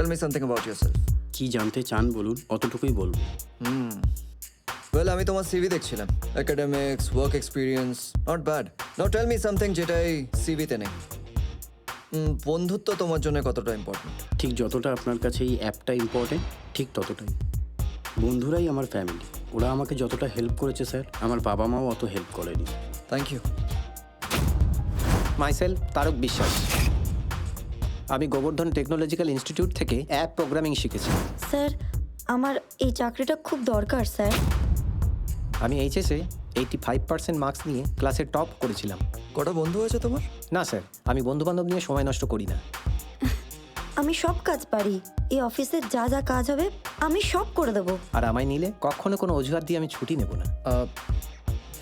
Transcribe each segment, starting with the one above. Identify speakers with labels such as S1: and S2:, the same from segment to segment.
S1: Tell me something about yourself.
S2: কি জানতে চান বলুন, অতটুকুই বলবো।
S1: ওয়েল, আমি তোমার সিভি দেখছিলাম, academics, work experience, not bad. Now tell me something যেটাই সিভিতে নেই। বন্ধুত্ব তোমার জন্য কতটা ইম্পর্টেন্ট?
S2: ঠিক যতটা আপনার কাছে এই অ্যাপটা ইম্পর্টেন্ট, ঠিক ততটাই। বন্ধুরাই আমার ফ্যামিলি। ওরা আমাকে যতটা হেল্প করেছে স্যার, আমার বাবা মাও অত হেল্প করেনি।
S1: Thank you.
S3: মাইসেলফ তারক বিশ্বাস। আমি গোবর্ধন টেকনোলজিক্যাল ইনস্টিটিউট থেকে অ্যাপ প্রোগ্রামিং শিখেছি।
S4: স্যার, আমার এই চাকরিটা খুব দরকার স্যার।
S3: আমি এইচএসে 85% মার্কস নিয়ে ক্লাসে টপ করেছিলাম।
S1: কটা বন্ধু হয়েছে তোমার?
S3: না স্যার, আমি বন্ধুবান্ধব নিয়ে সময় নষ্ট করি না।
S4: আমি সব কাজ পারি। এই অফিসের যা যা কাজ হবে আমি সব করে দেবো।
S3: আর আমায় নিলে কখনো কোনো অজুহাত দিয়ে আমি ছুটি নেব না।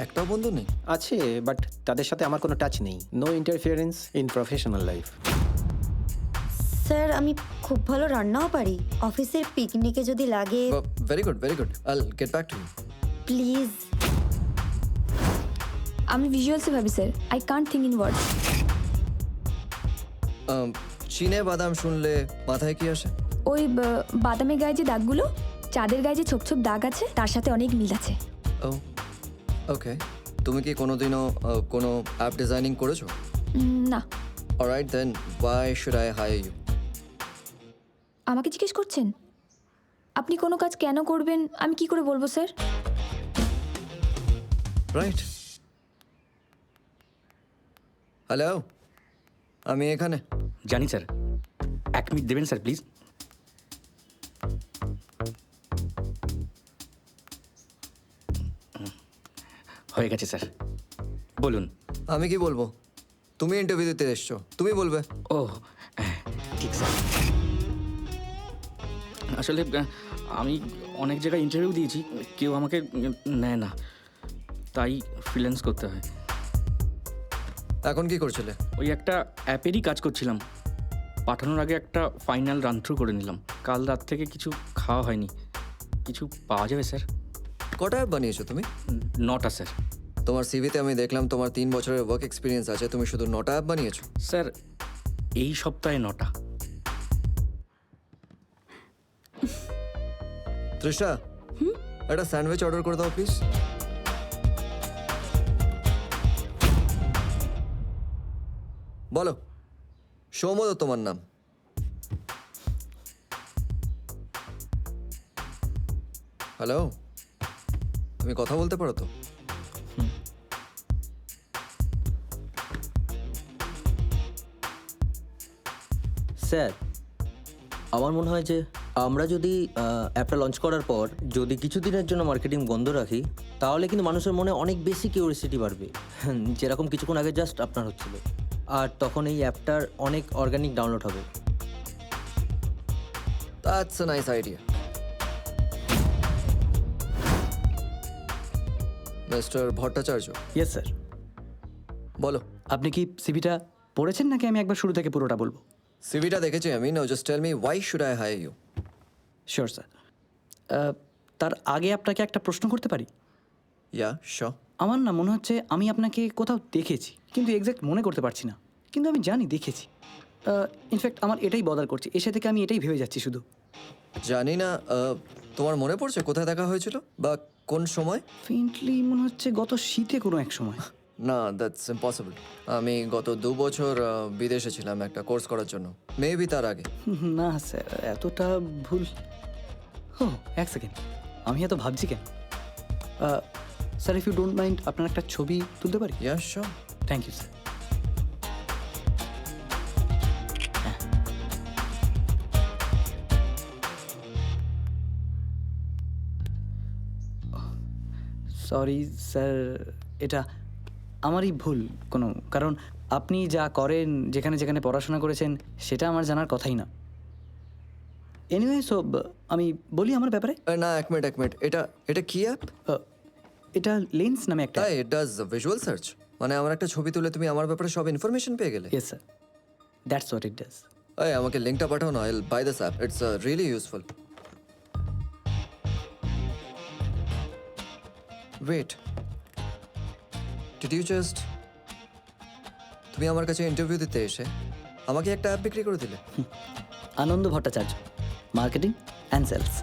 S1: একটাও বন্ধু নেই?
S3: আছে, বাট তাদের সাথে আমার কোনো টাচ নেই। No interference in professional life.
S4: Sir, আমি খুব ভালো রান্নাও পারি। অফিসের পিকনিকে যদি লাগে।
S1: Very good, very good. I'll get back to you.
S4: Please.
S5: আমি ভিজুয়ালসে ভাবি sir, I can't think in words.
S1: চীনে বাদাম শুনলে মাথায় কি আসে?
S5: ওই বাদামের গায়ে যে দাগগুলো, চাঁদের গায়ে যে ছোপ ছোপ দাগ আছে, তার সাথে অনেক মিল আছে।
S1: ও ওকে। তুমি কি কোনোদিনও কোনো অ্যাপ ডিজাইনিং করেছো?
S5: না।
S1: Alright then, why should I hire you?
S5: আমাকে জিজ্ঞেস করছেন? আপনি কোনো কাজ কেন করবেন আমি কি করে বলবো স্যার?
S1: রাইট। হ্যালো, আমি এখানে।
S6: জানি স্যার, 1 মিনিট দেবেন স্যার প্লিজ। হয়ে গেছে স্যার, বলুন।
S1: আমি কি বলবো? তুমি ইন্টারভিউ দিতে এসছো, তুমি বলবে।
S6: ও ঠিক স্যার। আসলে আমি অনেক জায়গায় ইন্টারভিউ দিয়েছি, কেউ আমাকে নেয় না, তাই ফ্রিল্যান্স করতে হয়।
S1: এখন কি করছিলে?
S6: ওই একটা অ্যাপেরই কাজ করছিলাম। পাঠানোর আগে একটা ফাইনাল রান থ্রু করে নিলাম। কাল রাত থেকে কিছু খাওয়া হয়নি। কিছু পাওয়া যাবে স্যার?
S1: কটা অ্যাপ বানিয়েছো তুমি?
S6: 9টা স্যার।
S1: তোমার সিভিতে আমি দেখলাম তোমার 3 বছরের ওয়ার্ক এক্সপিরিয়েন্স আছে, তুমি শুধু 9টা অ্যাপ বানিয়েছো?
S6: স্যার, এই সপ্তাহে 9টা।
S1: তৃষা, একটা স্যান্ডউইচ অর্ডার করে দাও প্লিজ। বলো, সৌমদ তোমার নাম? হ্যালো, তুমি কথা বলতে পারো তো?
S7: স্যার, আমার মনে হয় যে আমরা যদি অ্যাপটা লঞ্চ করার পর যদি কিছুদিনের জন্য মার্কেটিং বন্ধ রাখি, তাহলে কিন্তু মানুষের মনে অনেক বেশি কিউরিওসিটি বাড়বে, যেরকম কিছুক্ষণ আগে জাস্ট আপনার হচ্ছিল। আর তখন এই অ্যাপটার অনেক অর্গানিক ডাউনলোড হবে।
S1: That's a nice idea. Mister Bhattacharya.
S8: Yes sir.
S1: বলো।
S8: আপনি কি সিভিটা পড়েছেন নাকি আমি একবার শুরু থেকে পুরোটা বলবো?
S1: সিভিটা দেখেছি আমি। Now just tell me, why should I hire you?
S8: Sure sir. তার আগে আপনাকে একটা প্রশ্ন করতে পারি?
S1: Yeah sure.
S8: আমার না মনে হচ্ছে আমি আপনাকে কোথাও দেখেছি, কিন্তু এক্স্যাক্ট মনে করতে পারছি না। কিন্তু আমি জানি দেখেছি। ইনফ্যাক্ট আমার এটাই বদার করছে, এসে থেকে আমি এটাই ভেবে যাচ্ছি শুধু।
S1: জানি না, তোমার মনে পড়ছে কোথায় দেখা হয়েছিল বা কোন সময়?
S8: ফেন্টলি মনে হচ্ছে গত শীতে কোনো এক সময়।
S1: না, দ্যাটস ইম্পসিবল। আমি গত 2 বছর বিদেশে ছিলাম একটা কোর্স করার জন্য, মেবি তার আগে।
S8: না স্যার, এতটা ভুল। ও, এক সেকেন্ড, আমি এত ভাবছি কেন? Sir, if you don't mind, আপনার একটা ছবি তুলতে পারি?
S1: Yeah sure.
S8: Thank you sir. Sorry sir, এটা আমারই ভুল কোনো, কারণ আপনি যা করেন, যেখানে যেখানে পড়াশোনা করেছেন, সেটা আমার জানার কথাই না। এনিওয়ে, সো আমি বলি আমার ব্যাপারে।
S1: না, এক মিনিট। এটা কি অ্যাপ?
S8: এটা লেন্স নামে একটা।
S1: তাই, ইট ডাজ ভিজুয়াল সার্চ? মানে আমার একটা ছবি তুলে তুমি আমার ব্যাপারে সব ইনফরমেশন পেয়ে গেলে?
S8: Yes sir, that's what it does.
S1: এই আমাকে লিংকটা পাঠাও না, I'll buy this app, it's really useful. Wait, did you just, তুমি আমার কাছে ইন্টারভিউ দিতে এসে আমাকে একটা অ্যাপ বিক্রি করে দিলে?
S8: Anand Bhattacharya, marketing and sales.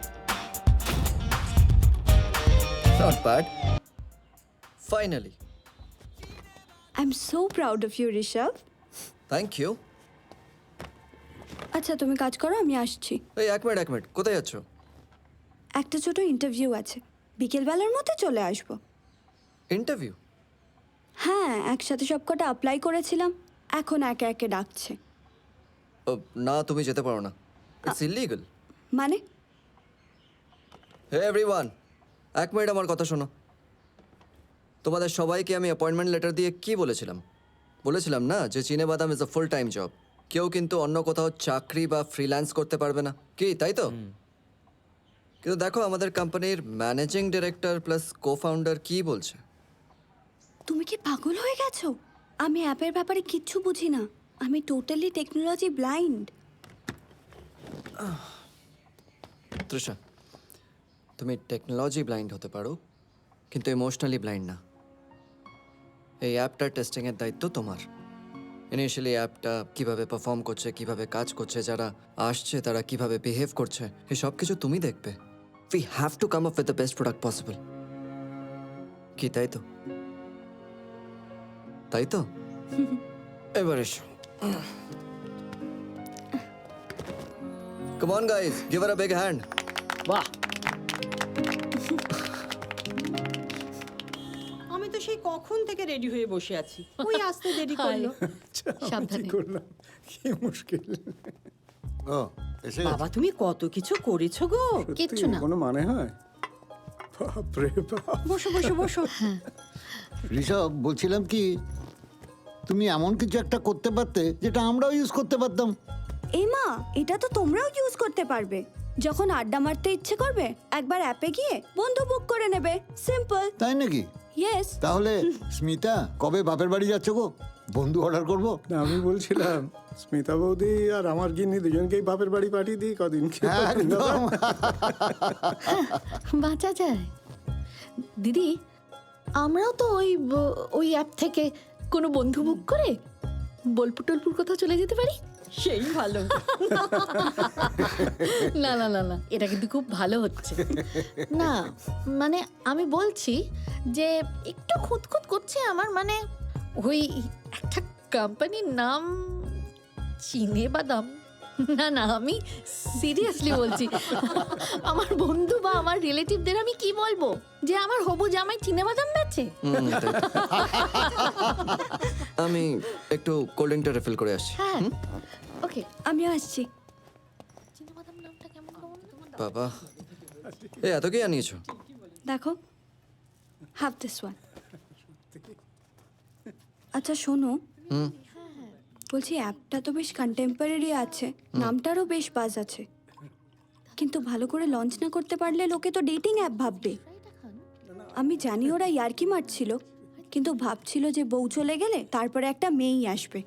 S1: Not bad. Finally.
S9: I am so proud of you Rishabh.
S1: Thank you.
S9: আচ্ছা তুমি কাজ করো, আমি আসছি।
S1: এই এক মিনিট, কোথায় যাচ্ছ?
S9: একটা ছোট ইন্টারভিউ আছে, বিকেলবেলার মধ্যে চলে আসবো।
S1: ইন্টারভিউ?
S9: হ্যাঁ, একসাথে সবকটা অ্যাপ্লাই করেছিলাম, এখন একে একে ডাকছে।
S1: না, তুমি যেতে পারো না, ইটস ইলিগাল।
S9: মানে?
S1: হে এভরিওয়ান, এক মিনিট আমার কথা শোনো। তোমাদের সবাইকে আমি অ্যাপয়েন্টমেন্ট লেটার দিয়ে কি বলেছিলাম না যে চিনে বাদাম is a full time job. কেউ কিন্তু অন্য কোথাও চাকরি বা ফ্রিল্যান্স করতে পারবে না, কি তাই তো? কিন্তু দেখো আমাদের কোম্পানির ম্যানেজিং ডিরেক্টর প্লাস কো ফাউন্ডার কি বলছে।
S9: তুমি কি পাগল হয়ে গেছো? আমি অ্যাপের ব্যাপারে কিচ্ছু বুঝি না, আমি টোটালি টেকনোলজি ব্লাইন্ড।
S1: তৃষা, তুমি টেকনোলজি ব্লাইন্ড হতে পারো কিন্তু ইমোশনালি ব্লাইন্ড না। এই অ্যাপটার টেস্টিংয়ের দায়িত্ব তোমার। ইনিশিয়ালি অ্যাপটা কিভাবে পারফর্ম করছে, কিভাবে কাজ করছে, যারা আসছে তারা কিভাবে বিহেভ করছে, এই সব কিছু তুমি দেখবে। We have to come up with the best product possible. কি তাই তো? তাই তো? এবার এসো। Come on guys, give her a big hand.
S8: বাহ,
S10: আমি তো সেই কখন থেকে রেডি হয়ে বসে আছি, ওই আসতে দেরি করলো।
S5: সাবধানে।
S11: কি মুশকিল। ও এসে
S10: বাবা তুমি কত কিছু করেছো গো।
S5: কিচ্ছু না।
S11: কোনো মানে হয়? বাপরে বাপ।
S10: বসো বসো বসো।
S11: ঋষভ, বলছিলাম কি, তুমি এমন কিছু একটা করতে পারতে যেটা আমরাও ইউজ করতে পারতাম।
S9: মা, এটা তো তোমরাও ইউজ করতে পারবে। যখন আড্ডা মারতে ইচ্ছে করবে, একবার অ্যাপে গিয়ে বন্ধু বুক করে নেবে, সিম্পল।
S11: তাই নাকি?
S9: ইয়েস।
S11: তাহলে স্মিতা, কবে বাপের বাড়ি যাচ্ছ গো? বন্ধু অর্ডার করবো।
S12: আমি বলছিলাম স্মিতা বৌদি আর আমার গিন্নি দুজনকেই বাপের বাড়ি পাঠিয়ে দিই কদিন।
S11: একদম।
S5: বাঁচা যায়। দিদি, আমরাও তো ওই অ্যাপ থেকে কোনো বন্ধু বুক করে বোলপুর টোলপুর কোথাও চলে যেতে পারি।
S10: সেই ভালো।
S13: না না না না, এটা কিন্তু খুব ভালো হচ্ছে। না মানে আমি বলছি যে একটু খুঁতখুত করছে আমার, মানে ওই একটা কোম্পানির নাম চিনে বাদাম। না না, আমি সিরিয়াসলি বলছি। আমার বন্ধু বা আমার রিলেটিভদের আমি কি বলবো যে আমার হবু জামাই চিনে বাদাম বেচে?
S1: আমি একটু কোল্ড ড্রিঙ্কটা রিফিল করে আসছি।
S13: হ্যাঁ ওকে,
S9: আমিও আসছি।
S13: চিনে বাদাম নামটা কেমন বলুন তো?
S1: বাবা, এই এত কি আনিয়েছো?
S9: দেখো, হ্যাভ দিস ওয়ান। আচ্ছা শোনো, বলছি অ্যাপটা তো বেশ কন্টেম্পোরারি আছে, নামটারও বেশ বাজ আছে, কিন্তু ভালো করে লঞ্চ না করতে পারলে লোকে তো ডেটিং অ্যাপ ভাববে। আমি জানি ওরা ইয়ার্কি মারছিল, কিন্তু ভাবছিল যে বউ চলে গেলে তারপরে একটা মেয়েই আসবে।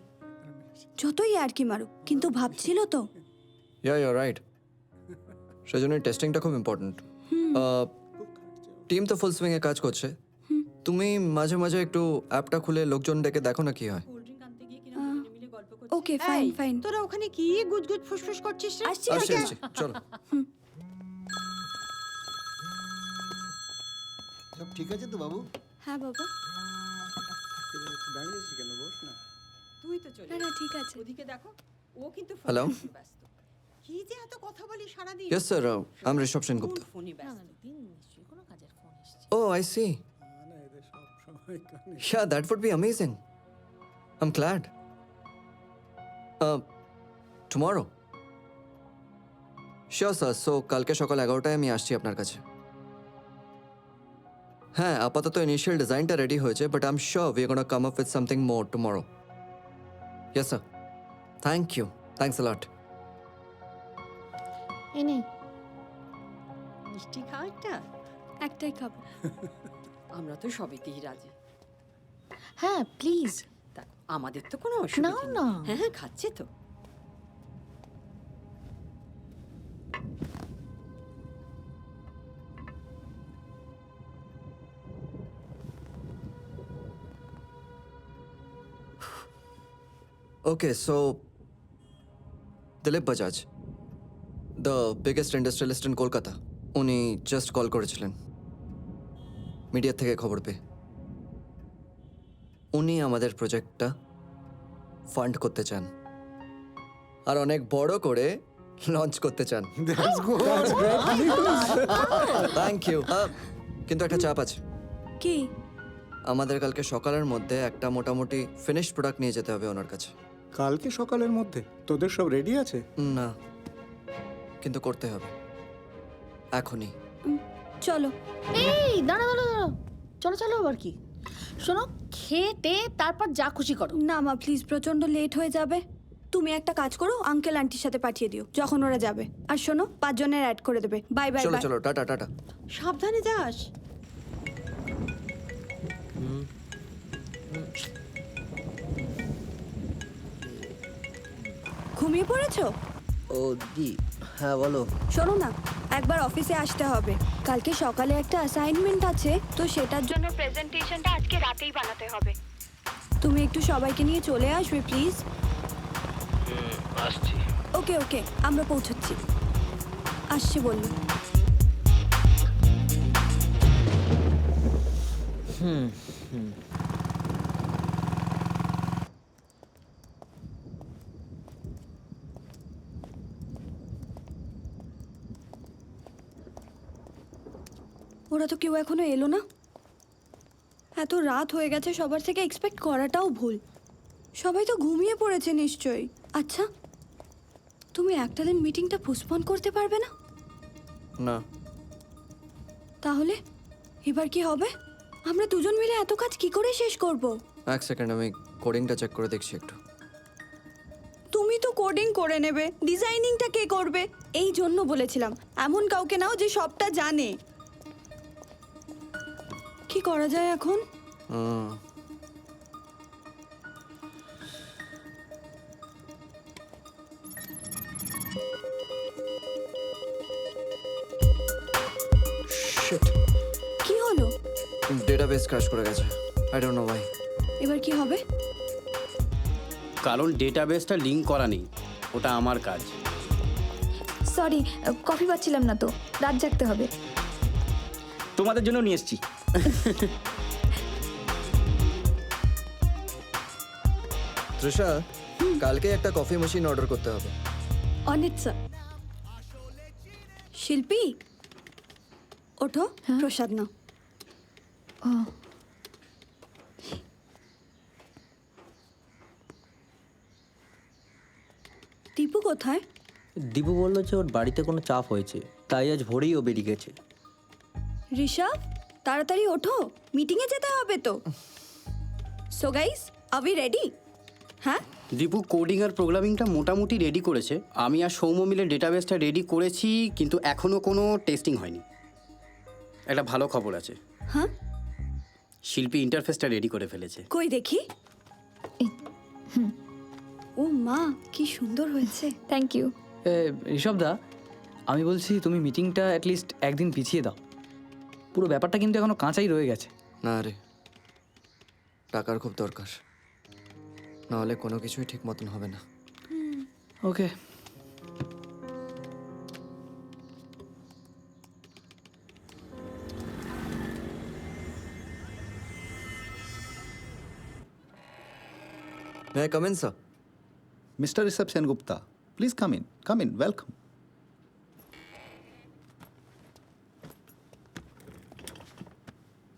S9: যতই ইয়ার্কি মারুক, কিন্তু ভাবছিল তো।
S1: You right. সেজন্যই টেস্টিংটা খুব ইম্পর্ট্যান্ট। টিম তো ফুল সুইংয়ে কাজ করছে, তুমি মাঝে মাঝে একটু অ্যাপটা খুলে লোকজন ডেকে দেখো না কি হয়।
S9: Okay fine fine.
S10: তোরা ওখানে কি গুজগুজ ফুসফুস করছিস রে?
S9: আসছি
S1: আসছি
S9: আসছি।
S1: আসছি, চলো।
S11: সব ঠিক আছে তো বাবু?
S9: হ্যাঁ বাবা।
S12: দাঁড়িয়েছি কেন, বস না।
S10: তুই তো চলে
S9: না না ঠিক আছে।
S10: ওদিকে দেখো, ও কিন্তু ফোনে
S1: Hello?
S10: ব্যস্ত। কি যে এত কথা বলি সারাদিন?
S1: Yes sir, I am Rishabh Sengupta.
S10: ফোনে ব্যস্ত।
S13: কোনো কাজের ফোন এসেছে।
S1: Oh, I see.
S12: না এদের সব সময় কানে।
S1: Yeah, that would be amazing. I'm glad. Tomorrow? Sure, sir. So, কালকে সকাল 11টায় আমি আসছি আপনার কাছে। হ্যাঁ, আপাতত ইনিশিয়াল ডিজাইনটা রেডি হয়েছে, but I am sure we are gonna come up with something more tomorrow. Yes sir. Thank you. Thanks a lot.
S13: এই নে,
S10: মিষ্টি খা একটা।
S9: একটাই খাবো।
S10: আমরা তো সবেতেই রাজি।
S13: হ্যাঁ প্লিজ।
S10: দেখো আমাদের তো কোনো অসুবিধা
S13: না,
S10: নেই।
S13: না।
S10: হ্যাঁ হ্যাঁ খাচ্ছে তো।
S1: Okay, so Dilip Bajaj, the biggest industrialist in Kolkata, উনি জাস্ট কল করেছিলেন মিডিয়া থেকে খবর পেয়ে। উনি আমাদের প্রজেক্টটা ফান্ড করতে চান আর অনেক বড় করে লঞ্চ করতে চান। Thank you. কিন্তু একটা চাপ আছে,
S9: কি?
S1: আমাদের কালকে সকালের মধ্যে একটা মোটামুটি ফিনিশড প্রোডাক্ট নিয়ে যেতে হবে ওনার কাছে।
S12: কালকে সকালের মধ্যে তোদের সব রেডি আছে?
S1: না, কিন্তু করতে হবে এখনই।
S9: চলো।
S13: এই দাঁড়া দাঁড়া দাঁড়া, চলো চলো আবার কি? শোনো, খেটে তারপর যা খুশি করো।
S9: না মা প্লিজ, প্রচন্ড লেট হয়ে যাবে। তুমি একটা কাজ করো, আঙ্কেল আন্টির সাথে পাঠিয়ে দিও যখন ওরা যাবে। আর শোনো, 5 জনের অ্যাড করে দেবে। বাই বাই
S1: চলো
S9: বাই।
S1: চলো, টাটা টাটা।
S10: সাবধানে যাস।
S9: ঘুমিয়ে পড়েছো?
S7: ও দি, হ্যাঁ বলো।
S9: শোনো না, একবার অফিসে আসতে হবে। কালকে সকালে একটা অ্যাসাইনমেন্ট আছে, তো সেটার জন্য প্রেজেন্টেশনটা আজকে রাতেই বানাতে হবে। তুমি একটু সবাইকে নিয়ে চলে আসবে প্লিজ।
S7: আসছি।
S9: ওকে ওকে, আমরা পৌঁছচ্ছি। আসছি বললো। ওরা তো কেউ এখনো এলো না। এত রাত হয়ে গেছে, সবার থেকে এক্সপেক্ট করাটাও ভুল। সবাই তো ঘুমিয়ে পড়েছে নিশ্চয়ই। আচ্ছা, তুমি একটা দিন মিটিংটা পোস্টপোন করতে পারবে না?
S1: না।
S9: তাহলে এবার কি হবে? আমরা দুজন মিলে এত কাজ কি করে শেষ করব?
S1: এক সেকেন্ড, আমি কোডিংটা চেক করে দেখছি একটু।
S9: তুমি তো কোডিং করে নেবে, ডিজাইনিংটা কে করবে? এই জন্য বলেছিলাম এমন কাউকে নাও যে সবটা জানে। কি করা যায় এখন?
S1: শিট,
S9: কি হলো?
S1: ডেটাবেস ক্র্যাশ করে গেছে। I don't know Y.
S9: এবার কি হবে?
S2: কারণ ডেটাবেসটা লিঙ্ক করা নেই, ওটা আমার কাজ।
S4: সরি, কফি পাচ্ছিলাম না তো, রাত জাগতে হবে।
S6: তোমাদের জন্য নিয়ে এসেছি।
S1: তৃষা, কালকে একটা কফি মেশিন অর্ডার করতে হবে।
S9: অনেক স্যার। শিল্পী, ওঠো, প্রসাদ নাও। দীপু কোথায়?
S7: দীপু বললো যে ওর বাড়িতে কোনো চাপ হয়েছে, তাই আজ ভোরেই ও বেরিয়ে গেছে।
S9: ঋষভ, তাড়াতাড়ি ওঠো, মিটিংয়ে যেতে হবে তো। So guys, are we ready? হ্যাঁ,
S2: দীপু কোডিং আর প্রোগ্রামিংটা মোটামুটি রেডি করেছে। আমি আর সৌম্য মিলে ডেটাবেসটা রেডি করেছি, কিন্তু এখনও কোনো টেস্টিং হয়নি। একটা ভালো খবর আছে।
S9: হ্যাঁ,
S2: শিল্পী ইন্টারফেসটা রেডি করে ফেলেছে।
S9: কই দেখি। ও মা, কি সুন্দর হয়েছে।
S4: Thank you.
S8: ঋষভদা, আমি বলছি তুমি মিটিংটা অ্যাটলিস্ট একদিন পিছিয়ে দাও। পুরো ব্যাপারটা কিন্তু এখনো কাঁচাই রয়ে গেছে।
S1: না রে, টাকার খুব দরকার, নাহলে কোনো কিছুই ঠিক মতন হবে না।
S8: ওকে।
S1: May I come in, sir?
S14: Mr. Rishabh Gupta, please come in. Come in. Welcome.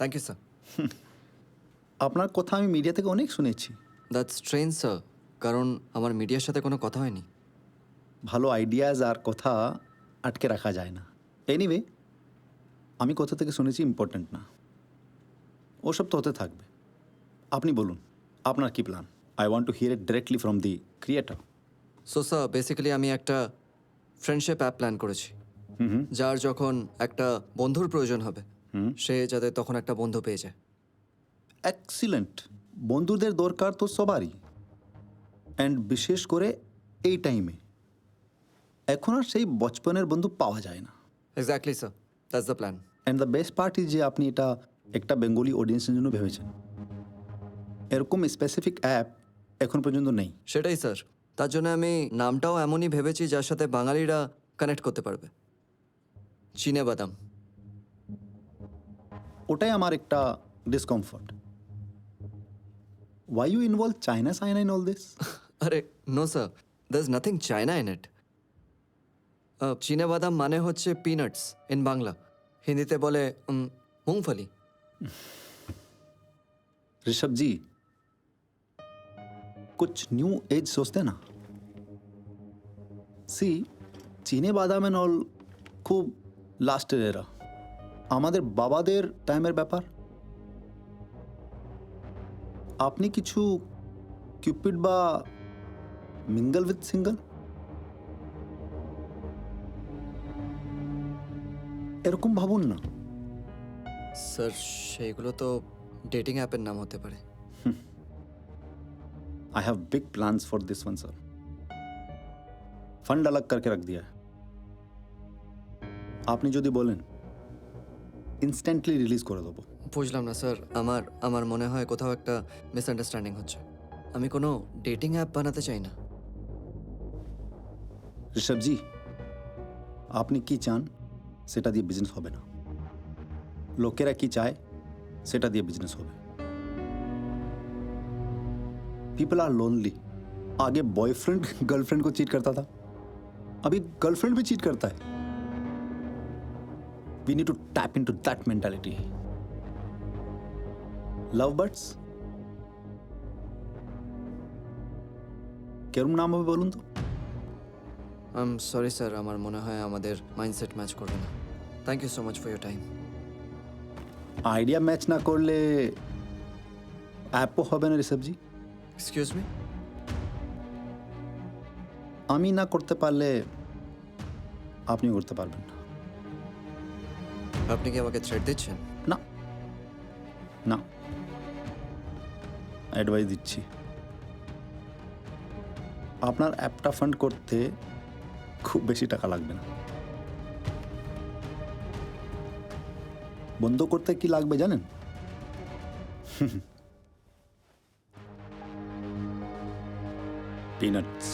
S1: Thank you, sir.
S14: আপনার কথা আমি মিডিয়া থেকে অনেক শুনেছি।
S1: That's strange, sir. কারণ আমার মিডিয়ার সাথে কোনো কথা হয়নি।
S14: ভালো আইডিয়াজ আর কথা আটকে রাখা যায় না। এনিওয়ে, আমি কোথা থেকে শুনেছি ইম্পর্ট্যান্ট না, ওসব তো হতে থাকবে। আপনি বলুন, আপনার কি plan? I want to here it directly from the creator.
S1: So sir, basically আমি একটা ফ্রেন্ডশিপ অ্যাপ প্ল্যান করেছি, যার যখন একটা বন্ধুর প্রয়োজন হবে সে যাতে তখন একটা বন্ধু পেয়ে যায়।
S14: এক্সিলেন্ট। বন্ধুদের দরকার তো সবারই, অ্যান্ড বিশেষ করে এই টাইমে। এখন আর সেই বচপনের বন্ধু পাওয়া যায় না।
S1: Exactly sir, that's the plan.
S14: And the best part is যে আপনি এটা একটা বেঙ্গলি অডিয়েন্সের জন্য ভেবেছেন। এরকম স্পেসিফিক অ্যাপ এখন পর্যন্ত নেই।
S1: সেটাই স্যার, তার জন্য আমি নামটাও এমনই ভেবেছি যার সাথে বাঙালিরা কানেক্ট করতে পারবে। চিনে বাদাম।
S14: ওটাই আমার একটা discomfort. Why you involve China সাইনা ইন অল দিস?
S1: আরে no sir, there is nothing China in it. চিনে বাদাম মানে হচ্ছে পিনাটস ইন বাংলা, হিন্দিতে বলে মুংফলি।
S14: ऋषभ जी कुछ न्यू एज सोचते ना। সি চীনে বাদাম এন্ড অল খুব লাস্টের এরা, আমাদের বাবাদের টাইমের ব্যাপার। আপনি কিছু কিউপিড বা মিঙ্গল উইথ সিঙ্গল এরকম ভাবুন না।
S1: স্যার সেইগুলো তো ডেটিং অ্যাপের নাম হতে পারে।
S14: I have big plans for this one sir. Fund अलग करके रख दिया है। আপনি যদি বলেন ইনস্ট্যান্টলি রিলিজ করে দেবো।
S1: বুঝলাম না স্যার, আমার মনে হয় কোথাও একটা মিসআন্ডারস্ট্যান্ডিং হচ্ছে। আমি কোনো ডেটিং অ্যাপ বানাতে চাই না।
S14: ঋষভ জি, আপনি কি চান সেটা দিয়ে বিজনেস হবে না, লোকেরা কি চায় সেটা দিয়ে বিজনেস হবে। People are lonely. आगे बॉयफ्रेंड गर्लफ्रेंड को चीट करता था, अभी गर्लफ्रेंड भी चीट करता है। We need to tap into that mentality. Love birds কেরম নাম হবে বলুন তো?
S1: আই এম সরি স্যার, আমার মনে হয় আমাদের মাইন্ডসেট ম্যাচ করবে না। Thank you so much for your time.
S14: Idea match না করলে অ্যাপও হবে না ঋষভ জি।
S1: Excuse me?
S14: আমি না করতে পারলে আপনিও করতে পারবেন না।
S1: আপনি কি আমাকে থ্রেট দিচ্ছেন?
S14: না না, অ্যাডভাইস দিচ্ছি। আপনার অ্যাপটা ফান্ড করতে খুব বেশি টাকা লাগবে না। বন্ধ করতে কি লাগবে জানেন? পিনাটস।